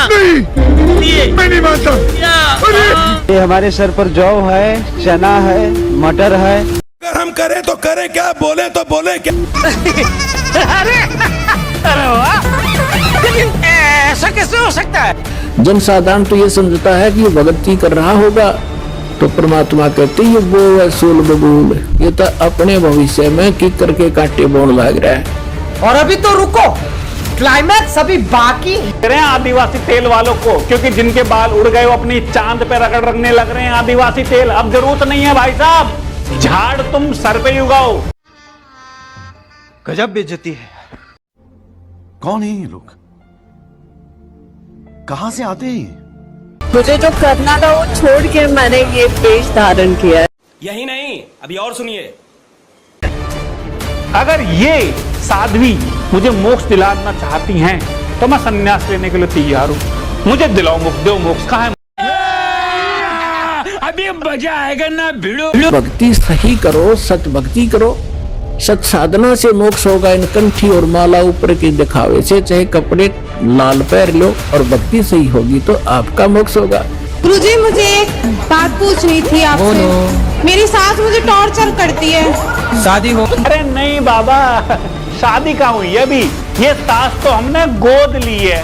नहीं, मैं नहीं मानता। ये हमारे सर पर जौ है, चना है, मटर है। अगर हम करें तो करें क्या, बोले तो बोले क्या। अरे वाह, लेकिन ऐसा कैसे हो सकता है? जनसाधारण तो ये समझता है कि ये भक्ति कर रहा होगा, तो परमात्मा कहते ये वो है सूल बबूल, ये तो अपने भविष्य में किक करके कांटे बोन लग रहा है। और अभी तो रुको, क्लाइमैक्स अभी बाकी। रहे हैं आदिवासी तेल वालों को, क्योंकि जिनके बाल उड़ गए वो अपनी चांद पे रगड़ने लग रहे हैं आदिवासी तेल। अब जरूरत नहीं है भाई साहब, झाड़ तुम सर पे उगाओ। गजब बेइज्जती है। कौन है ये लोग, कहां से आते हैं? मुझे जो करना था वो छोड़ के मैंने ये वेश धारण किया है। यही नहीं, अभी और सुनिए। अगर ये साध्वी मुझे मोक्ष दिलाना चाहती हैं तो मैं संन्यास लेने के लिए तैयार हूं। मुझे दिलाओ मोक्ष, दो मोक्ष। कहां है? अभी मजा आएगा ना भिड़ो। भक्ति सही करो, सत भक्ति करो, सत साधना से मोक्ष होगा। इन कंठी और माला ऊपर के दिखावे से चाहे कपड़े लाल पहन लो और भक्ति सही होगी तो आपका मोक्ष होगा। गुरुजी, मुझे एक बात पूछनी थी आपसे। मेरी सास मुझे टॉर्चर करती है। शादी हो? अरे नहीं बाबा, शादी कहाँ हुई है अभी? ये सास तो हमने गोद ली है।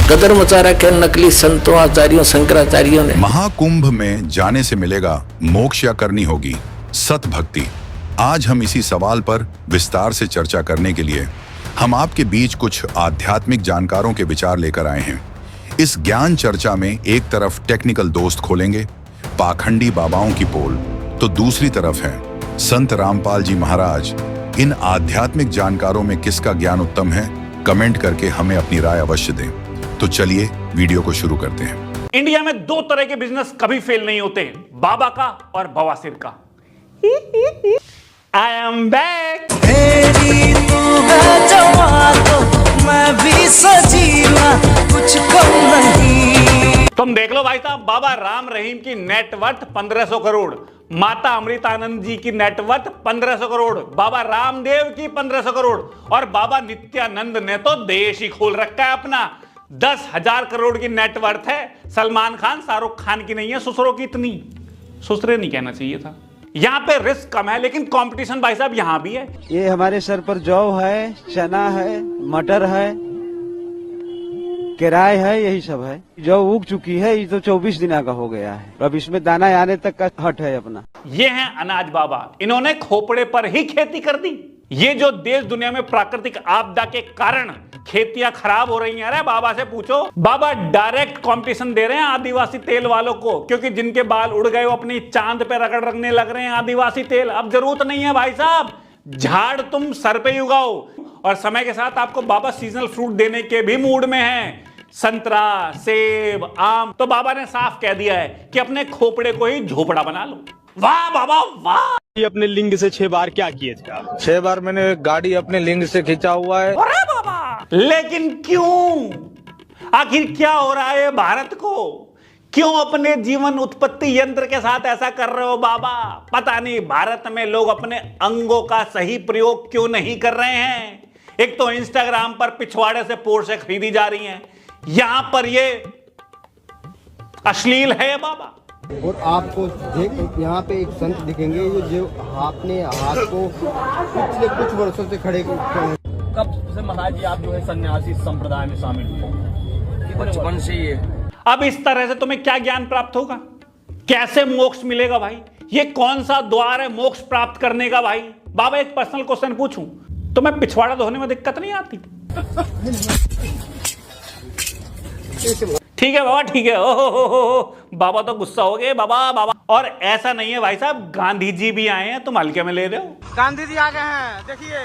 कदर मचा रखे नकली संतों, आचार्यों, शंकराचार्यों ने। महाकुंभ में जाने से मिलेगा मोक्ष या करनी होगी सत भक्ति। आज हम इसी सवाल पर विस्तार से चर्चा करने के लिए हम आपके बीच कुछ आध्यात्मिक जानकारों के विचार लेकर आए हैं। इस ज्ञान चर्चा में एक तरफ टेक्निकल दोस्त खोलेंगे पाखंडी बाबाओं की पोल, तो दूसरी तरफ है संत रामपाल जी महाराज। इन आध्यात्मिक जानकारों में किसका ज्ञान उत्तम है, कमेंट करके हमें अपनी राय अवश्य दें। तो चलिए वीडियो को शुरू करते हैं। इंडिया में दो तरह के बिजनेस कभी फेल नहीं होते, बाबा का और बवासीर का। I am back। मैं भी सजीवा, कुछ कम नहीं। तुम देख लो भाई साहब, बाबा राम रहीम की नेटवर्थ 1500 करोड़, माता अमृतानंद जी की नेटवर्थ 1500 करोड़, बाबा रामदेव की 1500 करोड़, और बाबा नित्यानंद ने तो देश ही खोल रखा है अपना। 10,000 करोड़ की नेटवर्थ है। सलमान खान, शाहरुख खान की नहीं है ससुरों की इतनी। ससुरे नहीं कहना चाहिए था। यहाँ पे रिस्क कम है, लेकिन कंपटीशन भाई साहब यहाँ भी है। ये हमारे सर पर जौ है, चना है, मटर है, किराए है, यही सब है। जौ उग चुकी है, ये तो 24 दिन का हो गया है। अब इसमें दाना आने तक का हट है अपना। ये हैं अनाज बाबा, इन्होंने खोपड़े पर ही खेती कर दी। ये जो देश दुनिया में प्राकृतिक आपदा के कारण खेतियां खराब हो रही हैं, अरे बाबा से पूछो। बाबा डायरेक्ट कंपटीशन दे रहे हैं आदिवासी तेल वालों को, क्योंकि जिनके बाल उड़ गए वो अपनी चांद पे रगड़ने लग रहे हैं आदिवासी तेल। अब जरूरत नहीं है भाई साहब, झाड़ तुम सर पे उगाओ। और समय के साथ आपको बाबा सीजनल फ्रूट देने के भी मूड में हैं। संतरा, सेब, आम। तो बाबा ने साफ कह दिया है कि अपने खोपड़े को ही झोपड़ा बना लो। वाह बाबा वाह। अपने लिंग से 6 बार क्या किए थे? 6 बार मैंने गाड़ी अपने लिंग से खींचा हुआ है। अरे बाबा, लेकिन क्यों? आखिर क्या हो रहा है भारत को? क्यों अपने जीवन उत्पत्ति यंत्र के साथ ऐसा कर रहे हो बाबा? पता नहीं भारत में लोग अपने अंगों का सही प्रयोग क्यों नहीं कर रहे हैं। एक तो इंस्टाग्राम पर पिछवाड़े से पोर्शे खरीदी जा रही हैं, यहां पर ये अश्लील है बाबा। और आपको देख यहाँ पे एक संत दिखेंगे जो अपने हाथ को पिछले कुछ वर्षों से खड़े कब से महाराज जी आप जो है सन्यासी संप्रदाय में शामिल हुए? बचपन से ही। अब इस तरह से तुम्हें क्या ज्ञान प्राप्त होगा? कैसे मोक्ष मिलेगा भाई? ये कौन सा द्वार है मोक्ष प्राप्त करने का भाई? बाबा एक पर्सनल क्वेश्चन पूछूं, तुम्हें पिछवाड़ा धोने में दिक्कत नहीं आती? ठीक है बाबा, ठीक है। ओ बाबा तो गुस्सा हो गए बाबा बाबा। और ऐसा नहीं है भाई साहब, गांधी जी भी आए हैं, तुम हल्के में ले रहे हो। गांधी जी आ गए हैं, देखिए।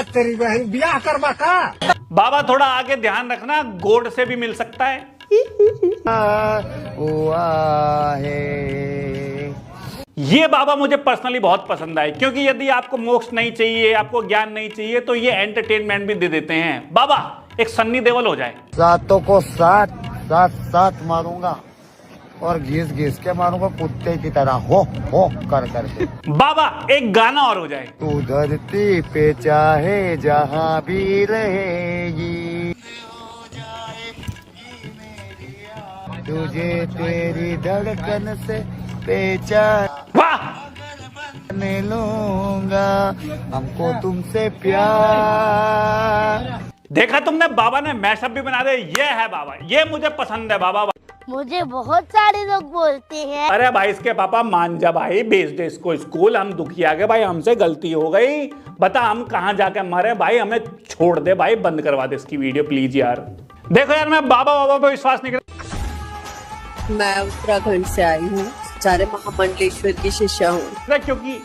तेरी बहन ब्याह करवा का। बाबा थोड़ा आगे ध्यान रखना, गोड से भी मिल सकता है। ये बाबा मुझे पर्सनली बहुत पसंद आए, क्योंकि यदि आपको मोक्ष नहीं चाहिए, आपको ज्ञान नहीं चाहिए, तो ये एंटरटेनमेंट भी दे देते हैं। बाबा एक सन्नी देओल हो जाए। सातों को सात सात सात मारूंगा। और घिस घिस के मारूंगा कुत्ते की तरह, हो कर करके। बाबा एक गाना और हो जाए। तू धरती पे चाहे जहाँ भी रहेगी, तुझे तेरी धड़कन से पहचान वाह, लूंगा, हमको तुमसे प्यार। देखा तुमने, बाबा ने मैशअप भी बना दे। ये है बाबा, ये मुझे पसंद है बाबा। मुझे बहुत सारे लोग बोलते हैं। अरे भाई इसके पापा मान जा भाई, भेज दे इसको स्कूल, हम दुखी आ गए भाई, हमसे गलती हो गई, बता हम कहाँ जाके मरे भाई, हमें छोड़ दे भाई, बंद करवा दे इसकी वीडियो प्लीज यार। देखो यार, मैं बाबा पे विश्वास नहीं कर। मैं उत्तराखंड से आई हूँ, आचार्य महामंडलेश्वर की शिष्या हूँ। क्योंकि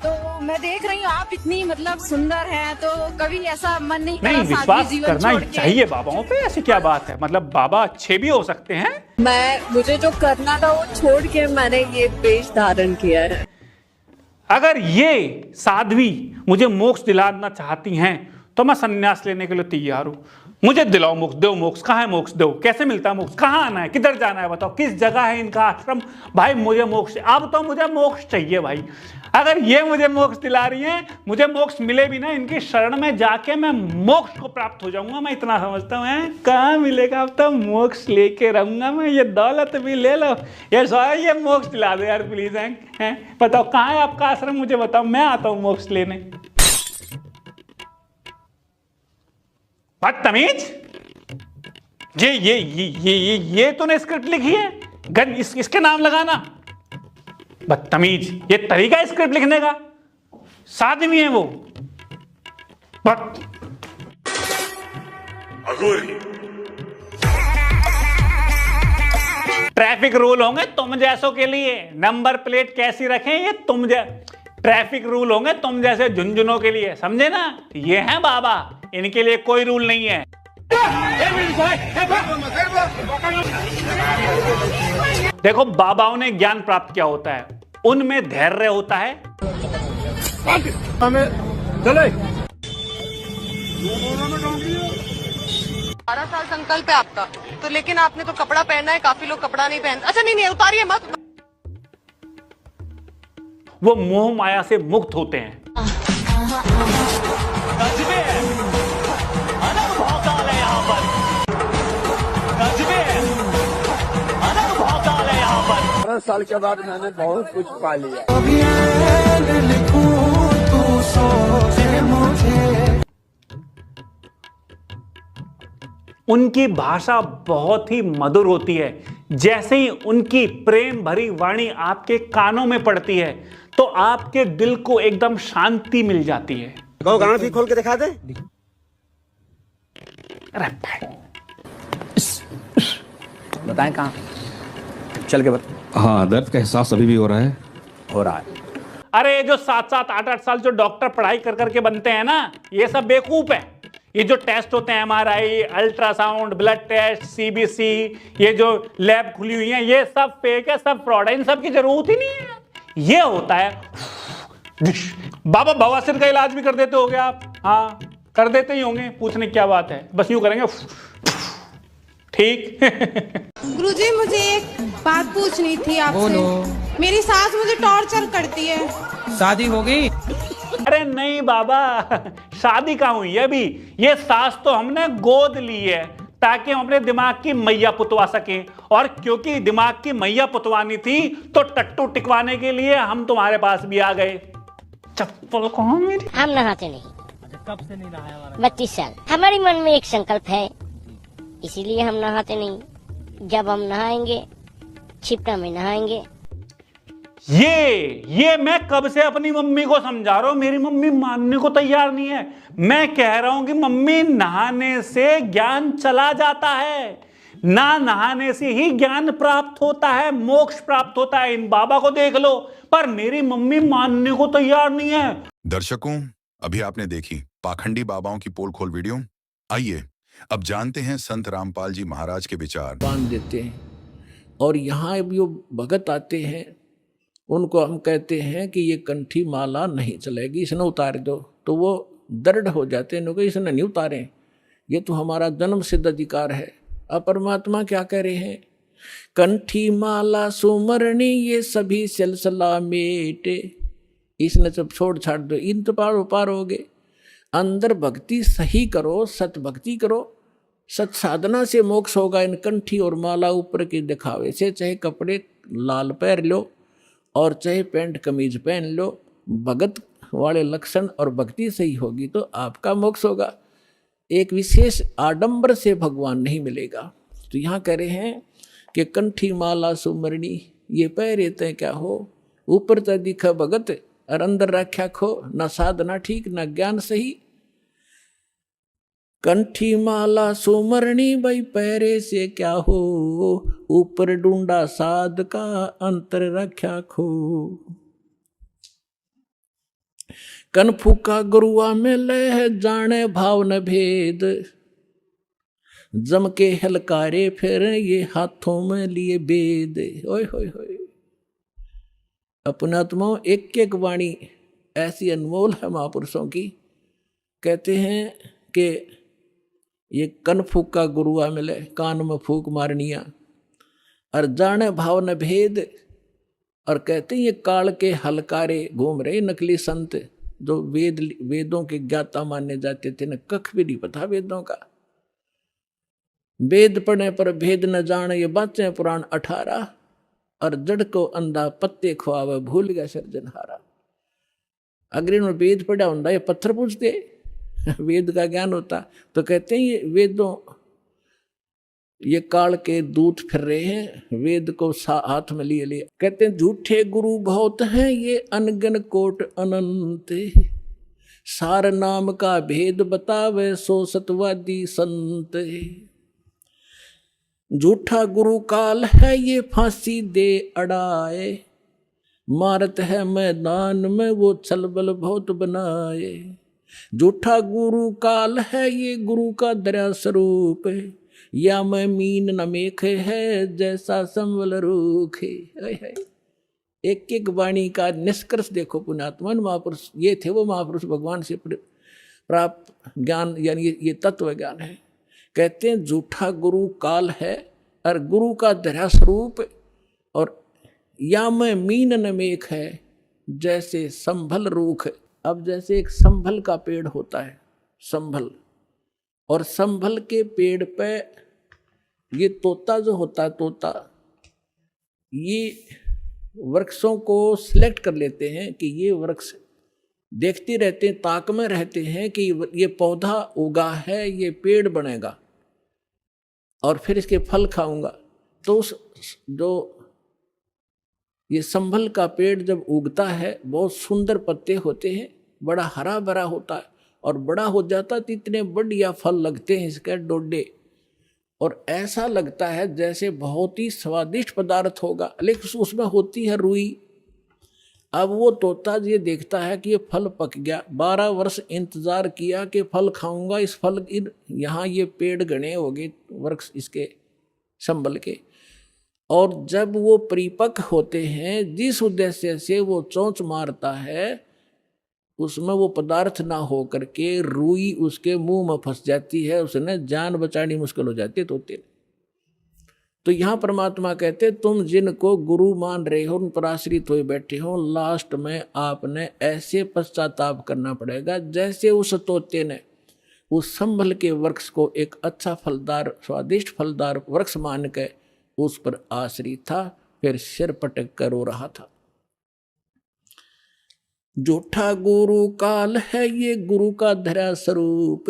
तो मैं देख रही हूँ आप इतनी मतलब सुंदर हैं, तो कभी ऐसा मन नहीं नहीं, विश्वास करना ही चाहिए बाबाओं पे, ऐसी क्या बात है, मतलब बाबा अच्छे भी हो सकते हैं। मुझे जो करना था वो छोड़ के मैंने ये वेश धारण किया है। अगर ये साध्वी मुझे मोक्ष दिलाना चाहती हैं तो मैं संन्यास लेने के लिए तैयार हूं। मुझे दिलाओ मोक्ष, दो मोक्ष, कहाँ है मोक्ष, दो, कैसे मिलता है मोक्ष, कहाँ आना है, किधर जाना है, बताओ किस जगह है इनका आश्रम, भाई मुझे मोक्ष, अब तो मुझे मोक्ष चाहिए भाई। अगर ये मुझे मोक्ष दिला रही हैं, मुझे मोक्ष मिले भी ना, इनकी शरण में जाके मैं मोक्ष को प्राप्त हो जाऊंगा, मैं इतना समझता हूँ। कहाँ मिलेगा, अब तो मोक्ष लेके रहूंगा मैं, ये दौलत भी ले लो, ये मोक्ष दिला दो यार प्लीज। हैं बताओ कहाँ है आपका आश्रम, मुझे बताओ, मैं आता हूँ मोक्ष लेने। बदतमीज, ये तूने स्क्रिप्ट लिखी है, गन इसके नाम लगाना, बदतमीज, ये तरीका है स्क्रिप्ट लिखने का, साध्वी है वो। ट्रैफिक रूल होंगे तुम जैसों के लिए, नंबर प्लेट कैसी रखें ये तुम ट्रैफिक रूल होंगे तुम जैसे झुनझुनों के लिए, समझे ना। ये है बाबा, इनके लिए कोई रूल नहीं है। देखो बाबाओं ने ज्ञान प्राप्त किया होता है, उनमें धैर्य होता है। 12 साल संकल्प है आपका, तो लेकिन आपने तो कपड़ा पहनना है, काफी लोग कपड़ा नहीं पहनते। अच्छा नहीं उतारिए मत। वो मोह माया से मुक्त होते हैं। साल के बाद मैंने बहुत कुछ पा लिया। उनकी भाषा बहुत ही मधुर होती है, जैसे ही उनकी प्रेम भरी वाणी आपके कानों में पड़ती है तो आपके दिल को एकदम शांति मिल जाती है। गाना भी खोल के दिखा दे। अरे बताएं कहाँ चल के हाँ, दर्द का एहसास अभी भी हो रहा है। अरे जो 7-7, 8-8 साल जो डॉक्टर पढ़ाई कर करके बनते हैं ना, ये सब बेवकूफ है। ये जो टेस्ट होते हैं, MRI, ultrasound, blood test, CBC, ये जो लैब खुली हुई है, ये सब फेक है, सब फ्रॉड है, इन सब की जरूरत ही नहीं है। ये होता है बाबा, बवासीर का इलाज भी कर देते होगे आप? हाँ कर देते ही होंगे, पूछने क्या बात है, बस यूं करेंगे ठीक। गुरुजी मुझे एक बात पूछनी थी आपसे। मेरी सास मुझे टॉर्चर करती है। शादी हो गई? अरे नहीं बाबा, शादी कहाँ हुई है अभी, ये सास तो हमने गोद ली है ताकि हम अपने दिमाग की मैया पुतवा सकें, और क्योंकि दिमाग की मैया पुतवानी थी तो टट्टू टिकवाने के लिए हम तुम्हारे पास भी आ गए। चप्पल कहाँ मेरी? हम नहाते नहीं। कब से नहीं नहाया? 32 साल। हमारे मन में एक संकल्प है, इसीलिए हम नहाते नहीं। जब हम नहाएंगे, छिपटा में नहाएंगे। ये मैं कब से अपनी मम्मी को समझा रहा हूं, मेरी मम्मी मानने को तैयार नहीं है। मैं कह रहा हूं कि मम्मी, नहाने से ज्ञान चला जाता है, ना नहाने से ही ज्ञान प्राप्त होता है, मोक्ष प्राप्त होता है। इन बाबा को देख लो, पर मेरी मम्मी मानने को तैयार नहीं है। दर्शकों, अभी आपने देखी पाखंडी बाबाओं की पोल खोल वीडियो। आइए अब जानते हैं संत रामपाल जी महाराज के विचार। बांध देते हैं, और यहाँ जो भगत आते हैं उनको हम कहते हैं कि ये कंठी माला नहीं चलेगी, इसने उतार दो, तो वो दृढ़ हो जाते हैं, इसने नहीं उतारे, ये तो हमारा जन्म सिद्ध अधिकार है। अब परमात्मा क्या कह रहे हैं कंठी माला सुमरणी ये सभी सिलसिला मेटे। इसने सब छोड़ छाड़ दो, इन तो पार पार हो गए। अंदर भक्ति सही करो, सत भक्ति करो, सत साधना से मोक्ष होगा। इन कंठी और माला ऊपर के दिखावे से, चाहे कपड़े लाल पहन लो और चाहे पैंट कमीज पहन लो, भगत वाले लक्षण और भक्ति सही होगी तो आपका मोक्ष होगा। एक विशेष आडंबर से भगवान नहीं मिलेगा। तो यहाँ कह रहे हैं कि कंठी माला सुमरणी ये पहरे तय क्या हो, ऊपर तय दिखा भगत और अंदर रख्या खो। न साधना ठीक न ज्ञान सही। कंठी माला सुमरणी भाई पैरे से क्या हो, ऊपर ढूंढा साध का अंतर रख्या खो। कन फूका गुरुआ में लह जाने भाव न भेद, जम के हलकारे फिर ये हाथों में लिए बेद। ओए होए होए, अपनात्माओं एक एक वाणी ऐसी अनमोल है महापुरुषों की। कहते हैं कि ये कन फूका गुरुआ मिले, कान में फूक मारनिया और जाने भाव न भेद। और कहते हैं ये काल के हलकारे घूम रहे नकली संत जो वेदों के ज्ञाता माने जाते थे, न कख भी नहीं पता वेदों का। वेद पढ़ने पर भेद न जाने ये बातें पुराण 18। और जड़ को अंधा पत्ते खुआवे भूल गया सिरजनहारा। अगर इन्होंने वेद पढ़ा होता ये पत्थर पूछते, वेद का ज्ञान होता। तो कहते हैं ये वेदों, ये काल के दूत फिर रहे हैं, वेद को हाथ में लिए लिए। कहते हैं झूठे गुरु बहुत हैं ये अनगन कोट अनंत, सार नाम का भेद बतावे सो सतवादी संत। झूठा गुरु काल है ये फांसी दे अड़ाए, मारत है मैदान में वो छलबल बहुत बनाए। झूठा गुरु काल है ये गुरु का दया स्वरूप, या मैं मीन न मेख है जैसा संवल रूख है। एक एक वाणी का निष्कर्ष देखो पुण्यात्मन महापुरुष ये थे, वो महापुरुष भगवान से प्राप्त ज्ञान यानी ये तत्व ज्ञान है। कहते हैं झूठा गुरु काल है और गुरु का दया स्वरूप, और या मैं मीन न मेख है जैसे संभल रूख। अब जैसे एक संभल का पेड़ होता है, संभल, और संभल के पेड़ पे ये तोता जो होता है, तोता ये वृक्षों को सिलेक्ट कर लेते हैं कि ये वृक्ष देखते रहते हैं, ताक में रहते हैं कि ये पौधा उगा है, ये पेड़ बनेगा और फिर इसके फल खाऊंगा। तो उस जो ये संभल का पेड़ जब उगता है बहुत सुंदर पत्ते होते हैं, बड़ा हरा भरा होता है और बड़ा हो जाता है तो इतने बढ़िया फल लगते हैं इसके डोडे, और ऐसा लगता है जैसे बहुत ही स्वादिष्ट पदार्थ होगा, लेकिन उसमें होती है रुई। अब वो तोता ये देखता है कि ये फल पक गया, 12 वर्ष इंतजार किया कि फल खाऊंगा, इस फल यहाँ ये पेड़ घने हो गए वृक्ष इसके संभल के, और जब वो परिपक्व होते हैं जिस उद्देश्य से वो चोंच मारता है उसमें वो पदार्थ ना हो करके रुई उसके मुंह में फंस जाती है, उसने जान बचानी मुश्किल हो जाती है तोते। तो यहाँ परमात्मा कहते तुम जिनको गुरु मान रहे हो, उन पर आश्रित हुए बैठे हो, लास्ट में आपने ऐसे पश्चाताप करना पड़ेगा जैसे उस तोते ने उस संभल के वृक्ष को एक अच्छा फलदार स्वादिष्ट फलदार वृक्ष मान के उस पर आश्रित था, फिर सिर पटक कर रो रहा था। झूठा गुरु काल है ये गुरु का धरा स्वरूप,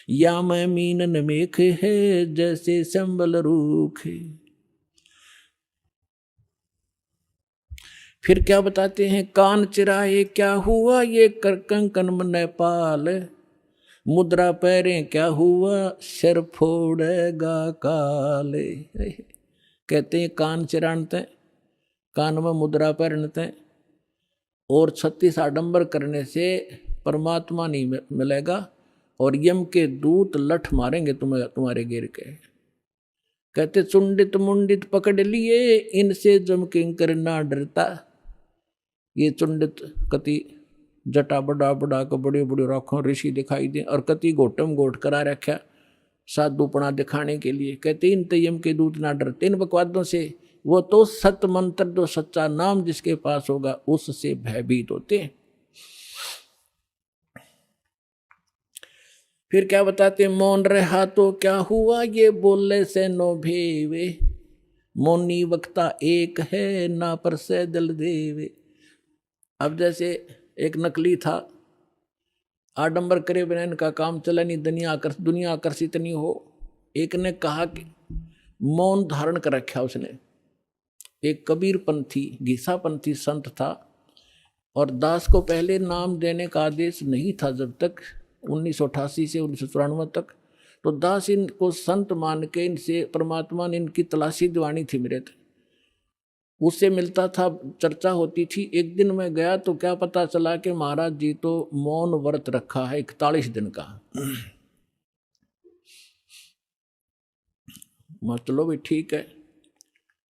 या मैं मीनन मेख है जैसे संबल रूख। फिर क्या बताते हैं, कान चिराए क्या हुआ ये कर कंकन मन पाल, मुद्रा पैरे क्या हुआ सिर फोड़ेगा काल। कहते हैं कान चिरानते, कान में मुद्रा पहनते और 36 आडंबर करने से परमात्मा नहीं मिलेगा, और यम के दूत लठ मारेंगे तुम्हारे गिर के। कहते चुंडित मुंडित पकड़ लिए इनसे जम किंकर ना डरता। ये चुंडित कति जटा बड़ा बड़ा को बड़े बड़े राखों ऋषि दिखाई दे, और कति गोटम गोट करा रखा साधुपना दिखाने के लिए। कहते इन तयम के दूत ना डरते इन बकवादों से, वो तो सत मंत्र जो सच्चा नाम जिसके पास होगा उससे भयभीत होते हैं। फिर क्या बताते, मौन रहा तो क्या हुआ ये बोले से नो भेवे, मौनी वक्ता एक है ना पर से दल देवे। अब जैसे एक नकली था, आडंबर करे बिना इनका काम चला नहीं, दुनिया आकर्षित नहीं हो। एक ने कहा कि मौन धारण कर रखा उसने, एक कबीरपंथी घीसापंथी संत था, और दास को पहले नाम देने का आदेश नहीं था जब तक 1988 से 1994 तक। तो दास इनको संत मान के इनसे परमात्मा ने इनकी तलाशी दिवानी थी मेरे थे, उससे मिलता था, चर्चा होती थी। एक दिन मैं गया तो क्या पता चला कि महाराज जी तो मौन व्रत रखा है 41 दिन का। मैं चलो भी ठीक है,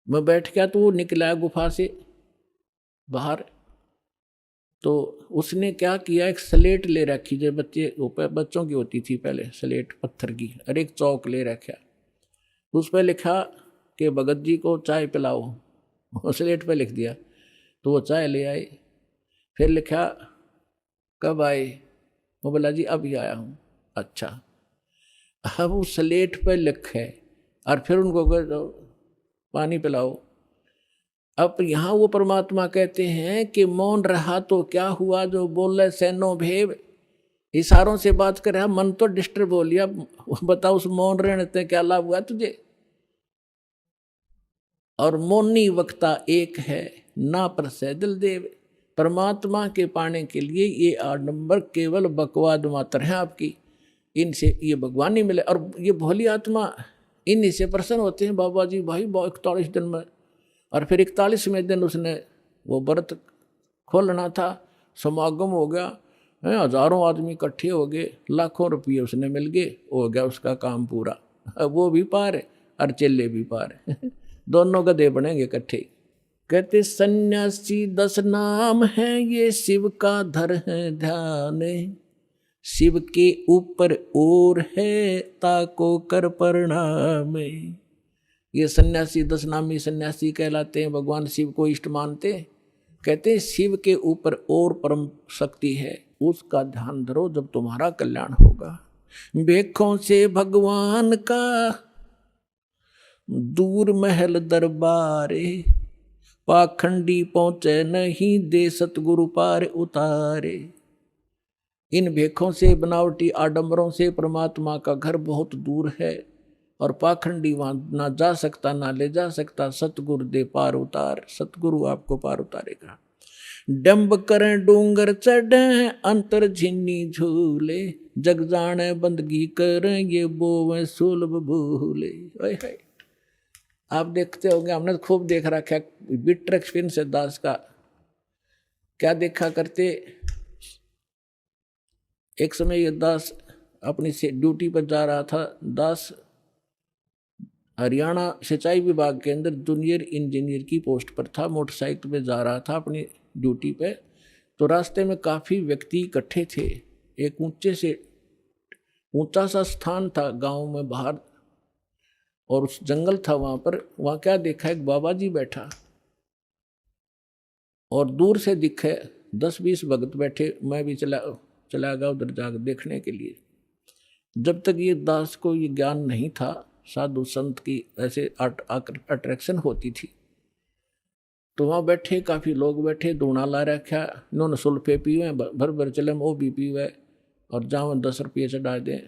मैं बैठ गया तो वो निकला गुफा से बाहर। तो उसने क्या किया, एक स्लेट ले रखी जो बच्चों की होती थी पहले, स्लेट पत्थर की, और एक चौक ले रखा, उस पर लिखा कि भगत जी को चाय पिलाओ, स्लेट पे लिख दिया। तो वो चाय ले आए, फिर लिखा कब आए, वो बोला जी अभी आया हूँ। अच्छा, अब उस स्लेट पे लिखे और फिर उनको पानी पिलाओ। अब यहाँ वो परमात्मा कहते हैं कि मौन रहा तो क्या हुआ जो बोले सैनो भेव, इशारों से बात कर रहा, मन तो डिस्टर्ब हो लिया। बताओ उस मौन रहने से क्या लाभ हुआ तुझे। और मौनी वक्ता एक है ना पर सैदल देव, परमात्मा के पाने के लिए ये आडंबर केवल बकवाद मात्र है आपकी, इनसे ये भगवान नहीं मिले। और ये भोली आत्मा इन्हीं से प्रसन्न होते हैं। बाबा जी भाई 41 दिन में, और फिर 41वें दिन उसने वो व्रत खोलना था, समागम हो गया, हजारों आदमी इकट्ठे हो गए, लाखों रुपये उसने मिल गए, हो गया उसका काम पूरा। अब वो भी पार है और चेले भी पार है, दोनों गधे बनेंगे इकट्ठे। कहते सन्यासी 10 नाम है ये शिव का धर है ध्यान, शिव के ऊपर और है ताको कर प्रणाम। ये सन्यासी 10 नामी सन्यासी कहलाते हैं, भगवान शिव को इष्ट मानते। कहते हैं शिव के ऊपर और परम शक्ति है, उसका ध्यान धरो जब तुम्हारा कल्याण होगा। बेखों से भगवान का दूर महल दरबारे, पाखंडी पहुंचे नहीं दे सतगुरु पार उतारे। इन भेखों से, बनावटी आडंबरों से परमात्मा का घर बहुत दूर है, और पाखंडी वहां ना जा सकता ना ले जा सकता। सतगुरु दे पार उतार, सतगुरु आपको पार उतारेगा। डंब करें डूंगर चढ़े अंतर झिन्नी झूले, जग जाने बंदगी करें ये बोवे सुलभ भूले। आप देखते होंगे, हमने तो खूब देख रखा है, बिटर एक्सपीरियंस है दास का। क्या देखा करते, एक समय ये दास अपनी ड्यूटी पर जा रहा था। दास हरियाणा सिंचाई विभाग के अंदर जूनियर इंजीनियर की पोस्ट पर था, मोटरसाइकिल पे जा रहा था अपनी ड्यूटी पे। तो रास्ते में काफ़ी व्यक्ति इकट्ठे थे, एक ऊंचा सा स्थान था गांव में बाहर, और उस जंगल था वहाँ पर। वहाँ क्या देखा, एक बाबा जी बैठा, और दूर से दिखे 10-20 भगत बैठे। मैं भी चला गया उधर जाकर देखने के लिए। जब तक ये दास को ये ज्ञान नहीं था, साधु संत की ऐसे अट्रैक्शन होती थी। तो वहाँ बैठे काफ़ी लोग बैठे, दूना ला रखा, इन्होंने सुल्फे पीवे, भर भर चले वो भी पीवे, और जहाँ 10 रुपये चढ़ा दें।